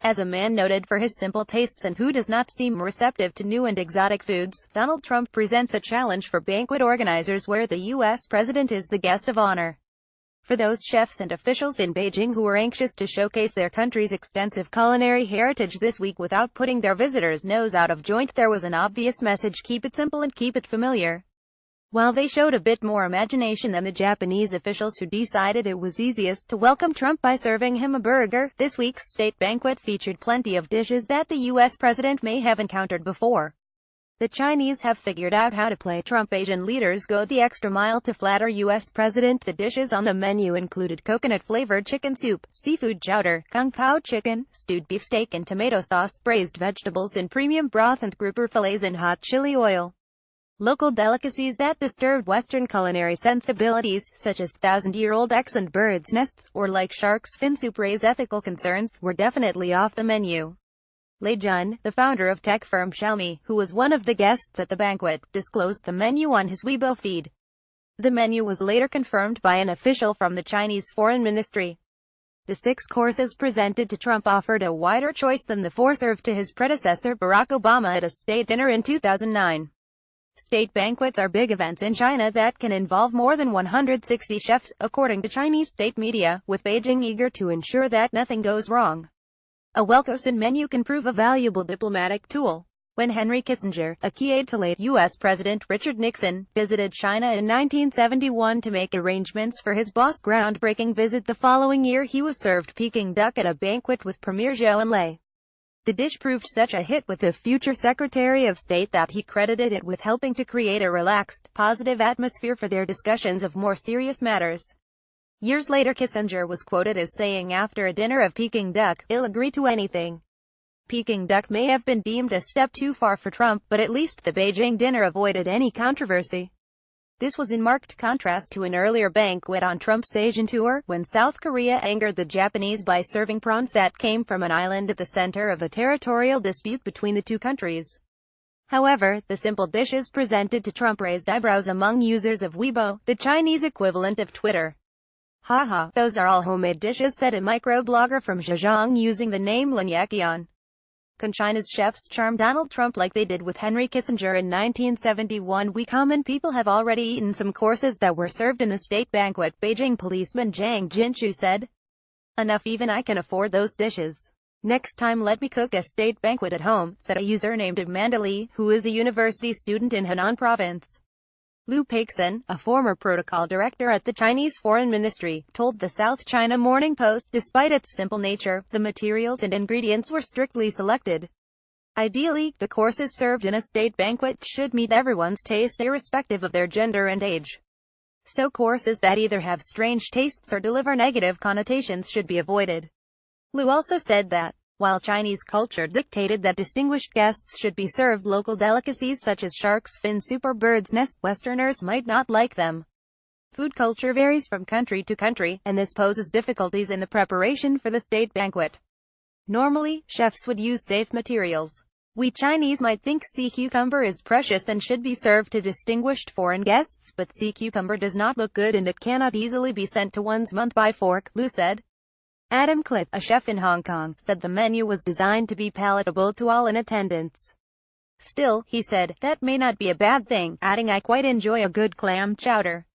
As a man noted for his simple tastes and who does not seem receptive to new and exotic foods, Donald Trump presents a challenge for banquet organizers where the U.S. president is the guest of honor. For those chefs and officials in Beijing who are anxious to showcase their country's extensive culinary heritage this week without putting their visitors' nose out of joint, there was an obvious message: keep it simple and keep it familiar. While they showed a bit more imagination than the Japanese officials who decided it was easiest to welcome Trump by serving him a burger, this week's state banquet featured plenty of dishes that the U.S. president may have encountered before. The Chinese have figured out how to play Trump. Asian leaders go the extra mile to flatter U.S. president. The dishes on the menu included coconut-flavored chicken soup, seafood chowder, kung pao chicken, stewed beefsteak and tomato sauce, braised vegetables in premium broth and grouper fillets in hot chili oil. Local delicacies that disturbed Western culinary sensibilities, such as thousand-year-old eggs and birds' nests, or like shark's fin soup, raise ethical concerns, were definitely off the menu. Lei Jun, the founder of tech firm Xiaomi, who was one of the guests at the banquet, disclosed the menu on his Weibo feed. The menu was later confirmed by an official from the Chinese Foreign Ministry. The 6 courses presented to Trump offered a wider choice than the 4 served to his predecessor Barack Obama at a state dinner in 2009. State banquets are big events in China that can involve more than 160 chefs, according to Chinese state media, with Beijing eager to ensure that nothing goes wrong. A well-chosen menu can prove a valuable diplomatic tool. When Henry Kissinger, a key aide to late U.S. President Richard Nixon, visited China in 1971 to make arrangements for his boss' groundbreaking visit the following year, he was served Peking duck at a banquet with Premier Zhou Enlai. The dish proved such a hit with the future Secretary of State that he credited it with helping to create a relaxed, positive atmosphere for their discussions of more serious matters. Years later, Kissinger was quoted as saying after a dinner of Peking duck, "I'll agree to anything." Peking duck may have been deemed a step too far for Trump, but at least the Beijing dinner avoided any controversy. This was in marked contrast to an earlier banquet on Trump's Asian tour, when South Korea angered the Japanese by serving prawns that came from an island at the center of a territorial dispute between the two countries. However, the simple dishes presented to Trump raised eyebrows among users of Weibo, the Chinese equivalent of Twitter. "Haha, those are all homemade dishes," said a microblogger from Zhejiang using the name Linyakian. Can China's chefs charm Donald Trump like they did with Henry Kissinger in 1971? We common people have already eaten some courses that were served in the state banquet, Beijing policeman Zhang Jinshu said. "Enough, even I can afford those dishes. Next time let me cook a state banquet at home," said a user named Amanda Lee, who is a university student in Henan province. Liu Peixin, a former protocol director at the Chinese Foreign Ministry, told the South China Morning Post, despite its simple nature, the materials and ingredients were strictly selected. Ideally, the courses served in a state banquet should meet everyone's taste irrespective of their gender and age. So courses that either have strange tastes or deliver negative connotations should be avoided. Liu also said that, while Chinese culture dictated that distinguished guests should be served local delicacies such as shark's fin soup or bird's nest, Westerners might not like them. Food culture varies from country to country, and this poses difficulties in the preparation for the state banquet. Normally, chefs would use safe materials. We Chinese might think sea cucumber is precious and should be served to distinguished foreign guests, but sea cucumber does not look good and it cannot easily be sent to one's mouth by fork, Liu said. Adam Cliff, a chef in Hong Kong, said the menu was designed to be palatable to all in attendance. Still, he said, that may not be a bad thing, adding, "I quite enjoy a good clam chowder."